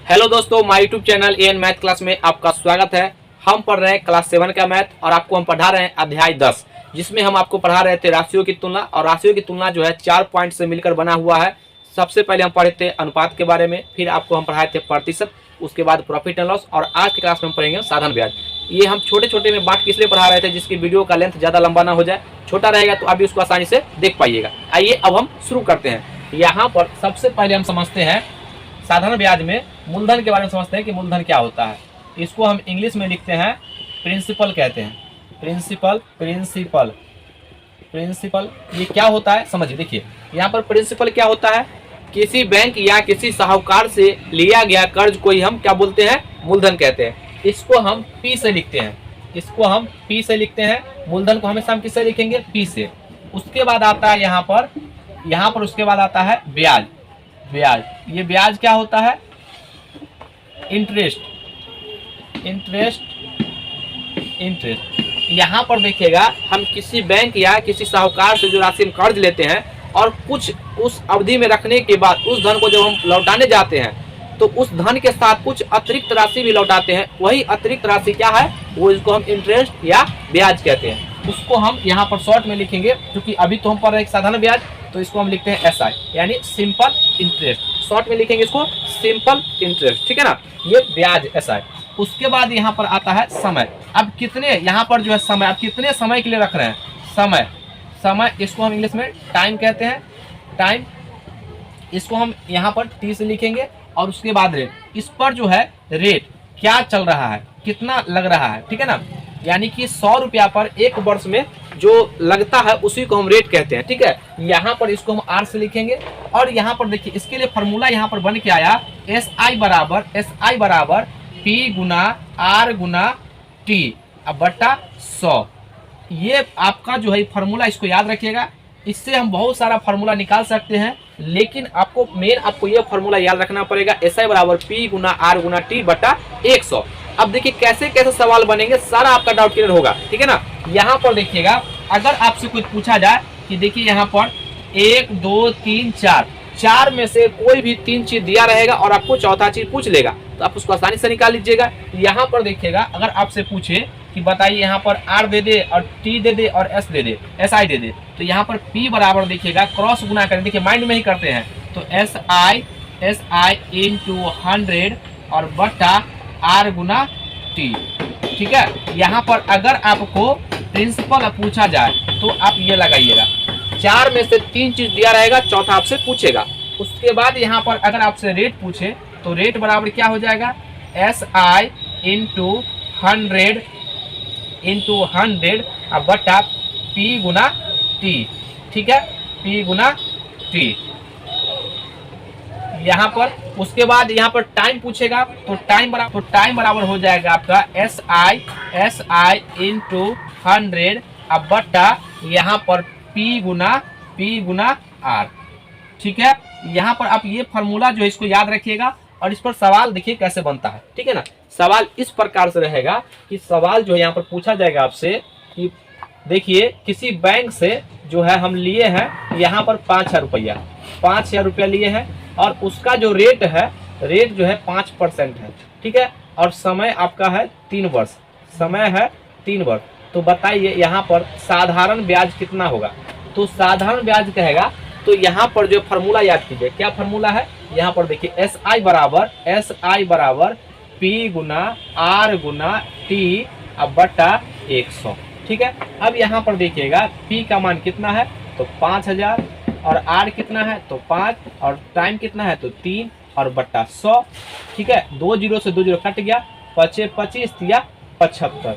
Hello दोस्तों, my YouTube channel AN math class में आपका स्वागत है। हम पढ़ रहे हैं क्लास 7 का मैथ और आपको हम पढ़ा रहे हैं अध्याय 10, जिसमें हम आपको पढ़ा रहे थे राशियों की तुलना। और राशियों की तुलना जो है 4 पॉइंट से मिलकर बना हुआ है। सबसे पहले हम पढ़े थे अनुपात के बारे में, फिर आपको हम पढ़ाए थे प्रतिशत, उसके बाद प्रॉफिट एंड लॉस, और आज की क्लास में हम पढ़ेंगे साधारण ब्याज। ये हम छोटे छोटे में बांट किस लिए पढ़ा रहे थे, जिसकी वीडियो का लेंथ ज़्यादा लंबा ना हो जाए। छोटा रहेगा तो आप भी उसको आसानी से देख पाइएगा। आइए अब हम शुरू करते हैं। यहाँ पर सबसे पहले हम समझते हैं साधारण ब्याज में मूलधन के बारे में समझते हैं कि मूलधन क्या होता है। इसको हम इंग्लिश में लिखते हैं प्रिंसिपल कहते हैं। प्रिंसिपल ये क्या होता है समझिए। देखिए यहाँ पर प्रिंसिपल क्या होता है, किसी बैंक या किसी साहूकार से लिया गया कर्ज को ही हम क्या बोलते हैं, मूलधन कहते हैं। इसको हम पी से लिखते हैं। मूलधन को हमेशा हम किससे लिखेंगे, पी से। उसके बाद आता है यहाँ पर उसके बाद आता है ब्याज। ये ब्याज क्या होता है, इंटरेस्ट। यहाँ पर देखिएगा हम किसी बैंक या किसी साहूकार से जो राशि हम कर्ज लेते हैं और कुछ उस अवधि में रखने के बाद उस धन को जब हम लौटाने जाते हैं तो उस धन के साथ कुछ अतिरिक्त राशि भी लौटाते हैं। वही अतिरिक्त राशि क्या है, वो इसको हम इंटरेस्ट या ब्याज कहते हैं। उसको हम यहाँ पर शॉर्ट में लिखेंगे, क्योंकि अभी तो हम पढ़ रहे हैं साधारण ब्याज, तो इसको हम लिखते हैं SI यानी सिंपल इंटरेस्ट। शॉर्ट में लिखेंगे इसको सिंपल इंटरेस्ट, ठीक है ना, ये ब्याज SI। उसके बाद यहाँ पर आता है समय। अब कितने, यहाँ पर जो है समय, अब कितने समय के लिए रख रहे हैं, समय इसको हम इंग्लिश में टाइम कहते हैं। टाइम इसको हम यहाँ पर T से लिखेंगे। और उसके बाद रेट, इस पर जो है रेट क्या चल रहा है, कितना लग रहा है, ठीक है ना, यानी कि 100 रुपया पर एक वर्ष में जो लगता है उसी को हम रेट कहते हैं, ठीक है। यहाँ पर इसको हम R से लिखेंगे। और यहाँ पर देखिए इसके लिए फॉर्मूला यहाँ पर बन के आया SI बराबर P गुना R गुना T बटा 100। ये आपका जो है फॉर्मूला, इसको याद रखिएगा। इससे हम बहुत सारा फार्मूला निकाल सकते हैं, लेकिन आपको ये फार्मूला याद रखना पड़ेगा, SI बराबर P गुना R गुना T बटा 100। अब देखिए कैसे कैसे सवाल बनेंगे, सारा आपका डाउट क्लियर होगा, ठीक है ना। यहाँ पर देखिएगा, अगर आपसे कुछ पूछा जाए कि देखिए यहाँ पर 1 2 3 4 में से कोई भी 3 चीज दिया रहेगा और आपको चौथा चीज पूछ लेगा, तो आप उसको आसानी से निकाल लीजिएगा। यहाँ पर देखिएगा, अगर आपसे पूछे कि बताइए यहाँ पर R दे दे और T दे दे और S दे दे, SI दे दे, तो यहाँ पर P बराबर देखिएगा क्रॉस गुना करें, देखिए माइंड में ही करते हैं, तो SI इंटू 100 और बटा R गुना T, ठीक है। यहाँ पर अगर आपको प्रिंसिपल पूछा जाए तो आप ये लगाइएगा, 4 में से 3 चीज दिया रहेगा, चौथा आपसे पूछेगा। उसके बाद यहाँ पर अगर आपसे रेट पूछे तो रेट बराबर क्या हो जाएगा, SI इंटू 100 बटा P गुना T, ठीक है, P गुना T। यहाँ पर उसके बाद यहाँ पर टाइम पूछेगा तो टाइम बराबर हो जाएगा आपका SI इंटू 100 बटा यहाँ पर P गुना R, ठीक है। यहाँ पर आप ये फार्मूला जो है इसको याद रखिएगा। और इस पर सवाल देखिए कैसे बनता है, ठीक है ना। सवाल इस प्रकार से रहेगा कि सवाल जो है यहाँ पर पूछा जाएगा आपसे कि देखिए किसी बैंक से जो है हम लिए हैं यहाँ पर 5,000 रुपया लिए हैं, और उसका जो रेट जो है 5% है, ठीक है। और समय आपका है 3 वर्ष, तो बताइए यहाँ पर साधारण ब्याज कितना होगा। तो साधारण ब्याज कहेगा तो यहाँ पर जो फार्मूला याद कीजिए, क्या फार्मूला है, यहाँ पर देखिए SI बराबर P गुना R गुना T बटा 100, ठीक है। अब यहाँ पर देखिएगा P का मान कितना है, तो 5000, और R कितना है तो 5, और टाइम कितना है तो 3 और बटा 100, ठीक है। 2 0 से 2 0 कट गया, 25 या 75,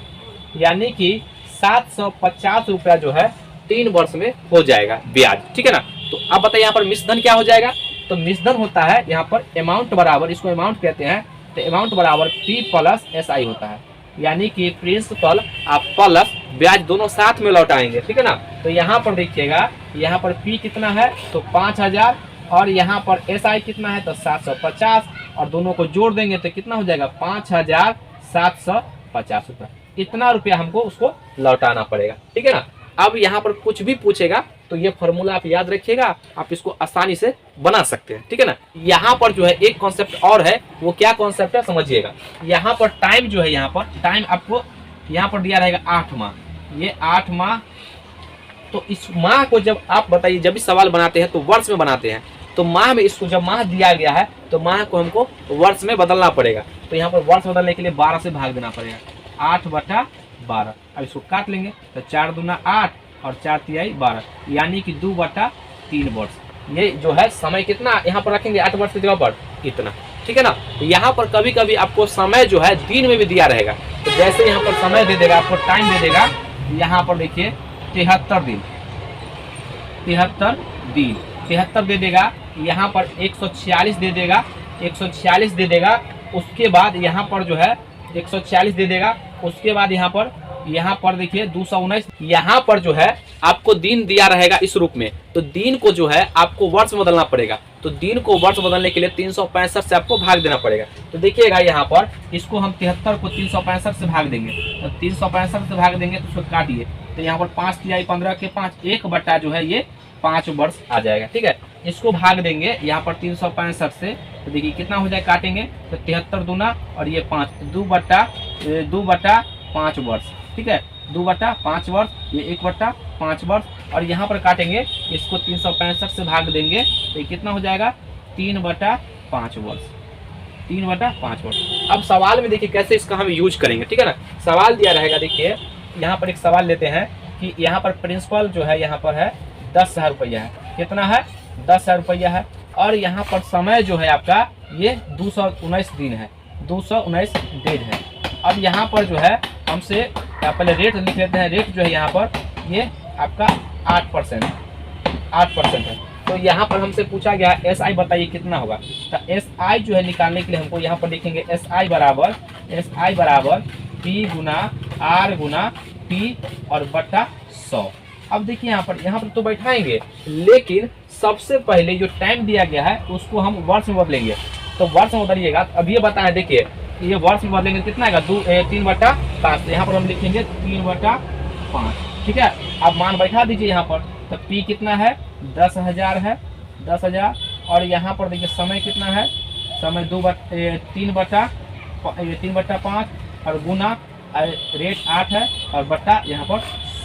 यानी कि 750 रुपया जो है 3 वर्ष में हो जाएगा ब्याज, ठीक है ना। तो अब बताइए यहाँ पर मिश्रधन क्या हो जाएगा, तो मिश्रधन होता है यहाँ पर अमाउंट बराबर, इसको अमाउंट कहते हैं, तो अमाउंट बराबर P प्लस SI होता है, यानी कि प्रिंसिपल आप प्लस ब्याज दोनों साथ में लौटाएंगे, ठीक है ना। तो यहाँ पर देखिएगा, यहाँ पर P कितना है तो 5000, और यहाँ पर SI कितना है तो 750, और दोनों को जोड़ देंगे तो कितना हो जाएगा 5750 रुपया। इतना रुपया हमको उसको लौटाना पड़ेगा, ठीक है ना। अब यहाँ पर कुछ भी पूछेगा तो ये फॉर्मूला आप याद रखिएगा, आप इसको आसानी से बना सकते हैं, ठीक है ना। यहाँ पर जो है एक कॉन्सेप्ट और है, वो क्या कॉन्सेप्ट है समझिएगा। यहाँ पर टाइम जो है, यहाँ पर टाइम आपको यहाँ पर दिया रहेगा 8 माह, ये 8 माह। तो इस माह को जब आप बताइए, जब भी सवाल बनाते हैं तो वर्ष में बनाते हैं, तो माह में इसको जब माह दिया गया है तो माह को हमको वर्ष में बदलना पड़ेगा। तो यहाँ पर वर्ष बदलने के लिए 12 से भाग देना पड़ेगा, 8/12। अब इसको काट लेंगे तो 4 दूना 8 और 4 तिहाई 12, यानी कि 2/3 वर्ष। ये जो है समय कितना यहाँ पर रखेंगे, 8 वर्ष की जगह पर इतना, ठीक है ना। तो यहाँ पर कभी कभी आपको समय जो है दिन में भी दिया रहेगा, तो जैसे यहाँ पर समय दे देगा, आपको टाइम दे देगा, यहाँ पर देखिए 73 दिन, 73 दे देगा। यहाँ पर 146 दे देगा, 146 दे देगा। उसके बाद यहाँ पर जो है 146 दे देगा। उसके बाद यहाँ पर देखिए 219, यहाँ पर जो है आपको दिन दिया रहेगा इस रूप में, तो दिन को जो है आपको वर्ष में बदलना पड़ेगा। तो दिन को वर्ष बदलने के लिए 365 से आपको भाग देना पड़ेगा। तो देखिएगा यहाँ पर इसको हम 73 को 365 से भाग देंगे, तो 365 से भाग देंगे तो उसको काटिए, तो यहाँ पर 5 तिहाई 15 के 5, 1 जो है ये 5 वर्ष आ जाएगा, ठीक है। इसको भाग देंगे यहाँ पर 365 से, तो देखिए कितना हो जाए, काटेंगे तो 73 दूना और ये 5, 2/5 वर्ष, ठीक है। 2/5 वर्ष, ये 1/5 वर्ष, और यहाँ पर काटेंगे इसको 365 से भाग देंगे तो ये कितना हो जाएगा, 3/5 वर्ष, 3/5 वर्ष। अब सवाल में देखिए कैसे इसका हम यूज करेंगे, ठीक है ना। सवाल दिया रहेगा, देखिए यहाँ पर एक सवाल लेते हैं कि यहाँ पर प्रिंसिपल जो है यहाँ पर है 10,000 रुपया है, कितना है, 10,000 रुपया है। और यहाँ पर समय जो है आपका ये 219 दिन है, 219 दिन है। अब यहाँ पर जो है हमसे पहले रेट लिख लेते हैं। रेट जो है यहाँ पर ये आपका 8% है। तो यहाँ पर हमसे पूछा गया SI बताइए कितना होगा। तो SI जो है निकालने के लिए हमको यहाँ पर लिखेंगे SI बराबर P गुना R गुना T और बटा 100। अब देखिए यहाँ पर तो बैठाएंगे, लेकिन सबसे पहले जो टाइम दिया गया है उसको हम वर्ष में बदलेंगे। तो वर्ष में बदलिएगा, अब ये बताएं, देखिए ये वर्ष में बदलेंगे कितना आएगा, 3/5। यहाँ पर हम लिखेंगे 3/5, ठीक है। अब मान बैठा दीजिए यहाँ पर, तो P कितना है, 10,000 है, 10,000। और यहाँ पर देखिए समय कितना है, समय 3/5 और गुना रेट 8 है और बट्टा यहाँ पर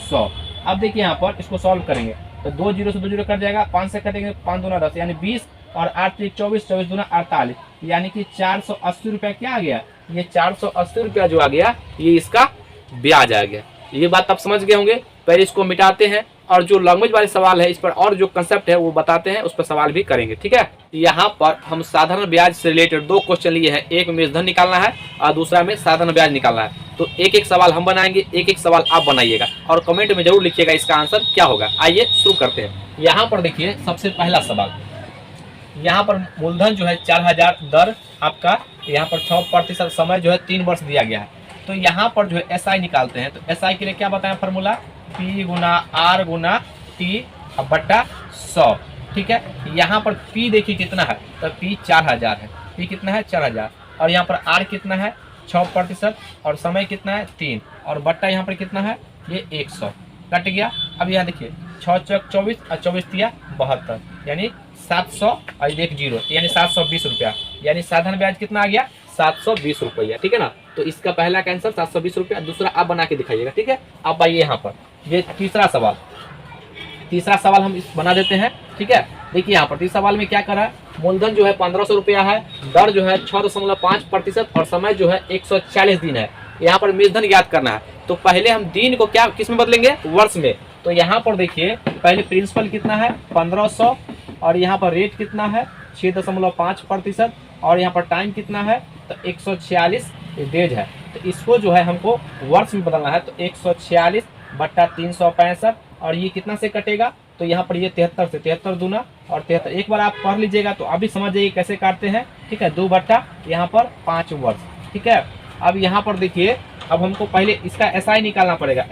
100। अब देखिए यहाँ पर इसको सॉल्व करेंगे तो 2 0 से 2 0 कट जाएगा, 5 से कटेंगे, 5 दूना 10 यानी 20 और 8 3 24, 24 दूना 48, यानी कि 480 रुपया क्या आ गया, ये 480 रुपया जो आ गया ये इसका ब्याज आ गया। ये बात आप समझ गए होंगे। पहले इसको मिटाते हैं और जो लैंग्वेज वाले सवाल है इस पर और जो कंसेप्ट है वो बताते हैं, उस पर सवाल भी करेंगे, ठीक है। यहाँ पर हम साधारण ब्याज से रिलेटेड 2 क्वेश्चन लिए हैं, एक में मूलधन निकालना है और दूसरा में साधारण ब्याज निकालना है। तो एक एक सवाल हम बनाएंगे, एक एक सवाल आप बनाइएगा और कमेंट में जरूर लिखिएगा इसका आंसर क्या होगा। आइए शुरू करते हैं। यहाँ पर देखिए सबसे पहला सवाल, यहाँ पर मूलधन जो है 4,000, दर आपका यहाँ पर 6%, समय जो है 3 वर्ष दिया गया है। तो यहाँ पर जो है SI निकालते हैं। तो SI के लिए क्या बताएं फॉर्मूला, P गुना R गुना T बट्टा 100, ठीक है। यहाँ पर P देखिए कितना है, तो P 4,000 है, P कितना है 4,000, और यहाँ पर R कितना है 6% और समय कितना है 3 और बट्टा यहाँ पर कितना है ये 100, कट गया। अब यहाँ देखिए 6 चौक 24 और 24 तिया 72, यानी 700 और 1 0 यानी 720 रुपया, यानी साधारण ब्याज कितना आ गया 720 रुपया, ठीक है ना। तो इसका पहला का आंसर 720 रुपया, दूसरा आप बना के दिखाइएगा, ठीक है। अब आइए यहाँ पर ये तीसरा सवाल हम इस बना देते हैं, ठीक है। देखिए यहाँ पर तीसरा सवाल में क्या करा है, मूलधन जो है 1500 रुपया है, दर जो है 6.5% और समय जो है 140 दिन है। यहाँ पर मूलधन ज्ञात करना है। तो पहले हम दिन को क्या किस में बदलेंगे, वर्ष में। तो यहाँ पर देखिए पहले प्रिंसिपल कितना है 1500 और यहाँ पर रेट कितना है 6.5% और यहाँ पर टाइम कितना है तो 146 डेज है। तो इसको जो है हमको वर्ष में बदलना है। तो 146 बट्टा 365 और ये कितना से कटेगा, तो यहाँ पर ये 73 से 73 दूना और 73, एक बार आप पढ़ लीजिएगा तो अभी समझ जाइए कैसे काटते हैं, ठीक है। 2 बट्टा यहाँ पर 5 वर्ष, ठीक है। अब यहाँ पर देखिए अब हमको पहले इसका SI निकालना पड़ेगा।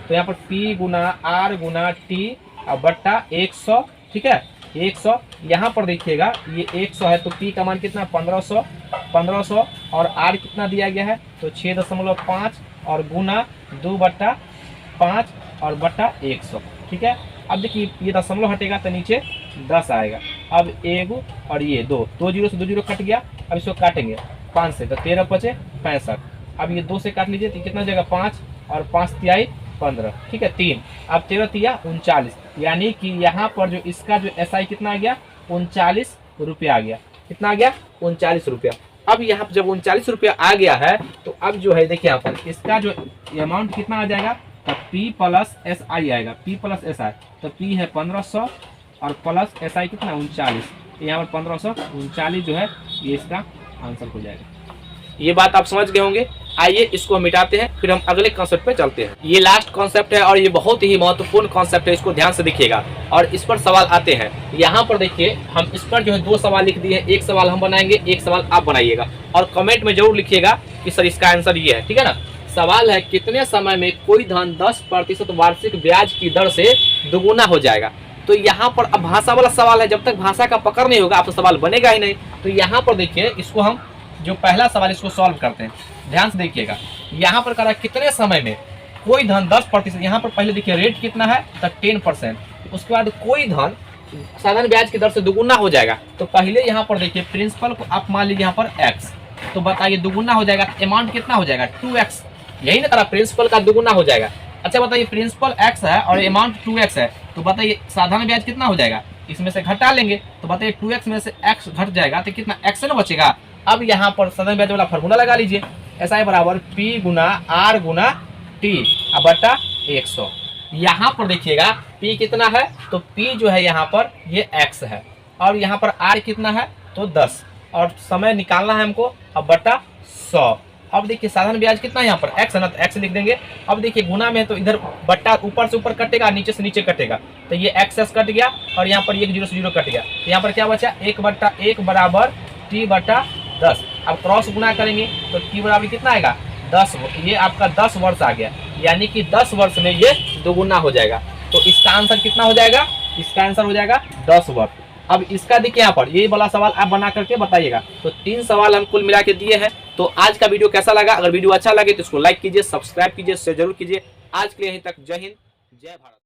तो यहाँ पर P गुना R गुना T बट्टा 100, ठीक है 100। यहाँ पर देखिएगा ये 100 है तो P का मान कितना 1500 और R कितना दिया गया है तो 6.5 और गुना 2/5 और बट्टा 100, ठीक है। अब देखिए ये दशमलव हटेगा तो नीचे 10 आएगा। अब 1 और ये 2 जीरो से 2 जीरो कट गया। अब इसको काटेंगे 5 से तो 13 बचे 65। अब ये 2 से काट लीजिए तो कितना जाएगा 5 और 5 तिहाई 15, ठीक है 3। अब 13 तिया 39, यानी कि यहाँ पर जो इसका जो SI कितना आ गया 39 रुपया आ गया। कितना आ गया 39 रुपया। अब यहाँ पर जब 39 रुपया आ गया है तो अब जो है देखिए यहाँ पर इसका जो अमाउंट कितना आ जाएगा तो P प्लस SI आएगा। P प्लस SI तो P है 1500 और प्लस SI कितना 39, यहाँ पर 1539 जो है ये इसका आंसर हो जाएगा। ये बात आप समझ गए होंगे। आइए इसको मिटाते हैं, फिर हम अगले कॉन्सेप्ट पे चलते हैं। ये लास्ट कॉन्सेप्ट है और ये बहुत ही महत्वपूर्ण कॉन्सेप्ट है, इसको ध्यान से देखिएगा और इस पर सवाल आते हैं। यहाँ पर देखिए हम इस पर जो है 2 सवाल लिख दिए हैं, एक सवाल हम बनाएंगे, एक सवाल आप बनाइएगा और कमेंट में जरूर लिखिएगा कि सर इसका आंसर ये है, ठीक है ना। सवाल है कितने समय में कोई धन 10% वार्षिक ब्याज की दर से दोगुना हो जाएगा। तो यहाँ पर अब भाषा वाला सवाल है, जब तक भाषा का पकड़ नहीं होगा आपका सवाल बनेगा ही नहीं। तो यहाँ पर देखिए इसको हम जो पहला सवाल इसको सॉल्व करते हैं, ध्यान से देखिएगा। यहाँ पर कह रहा है कितने समय में कोई धन 10%, यहाँ पर पहले देखिए रेट कितना है तो 10%, उसके बाद कोई धन साधारण ब्याज की दर से दुगुना हो जाएगा। तो पहले यहाँ पर देखिए प्रिंसिपल को आप मान लीजिए यहाँ पर x, तो बताइए दुगुना हो जाएगा, अमाउंट कितना हो जाएगा 2x, यही ना करा प्रिंसिपल का दुगुना हो जाएगा। अच्छा बताइए प्रिंसिपल x है और अमाउंट 2x है, तो बताइए साधारण ब्याज कितना हो जाएगा, इसमें से घटा लेंगे तो बताइए 2x में से x घट जाएगा तो कितना x ना बचेगा। अब यहाँ पर साधारण ब्याज वाला फार्मूला लगा लीजिए, SI बराबर P गुना R गुना T बटा 100। यहाँ पर देखिएगा P कितना है तो P जो है यहाँ पर ये x है और यहाँ पर R कितना है तो 10 और समय निकालना है हमको अब बटा 100। अब देखिए साधारण ब्याज कितना है यहाँ पर x है ना, तो x लिख देंगे। अब देखिए गुना में तो इधर बट्टा ऊपर से ऊपर कटेगा, नीचे से नीचे कटेगा, तो ये x कट गया और यहाँ पर 1 0 से 0 कट गया। तो यहाँ पर क्या बचा 1/1 बराबर t बटा 10। अब क्रॉस गुना करेंगे तो t बराबर कितना आएगा 10, ये आपका 10 वर्ष आ गया, यानी कि 10 वर्ष में ये दोगुना हो जाएगा। तो इसका आंसर कितना हो जाएगा, इसका आंसर हो जाएगा 10 वर्ष। अब इसका देखिए यहाँ पर ये वाला सवाल आप बना करके बताइएगा। तो 3 सवाल हम कुल मिला के दिए हैं। तो आज का वीडियो कैसा लगा, अगर वीडियो अच्छा लगे तो इसको लाइक कीजिए, सब्सक्राइब कीजिए, शेयर जरूर कीजिए। आज के लिए यहीं तक, जय हिंद जय भारत।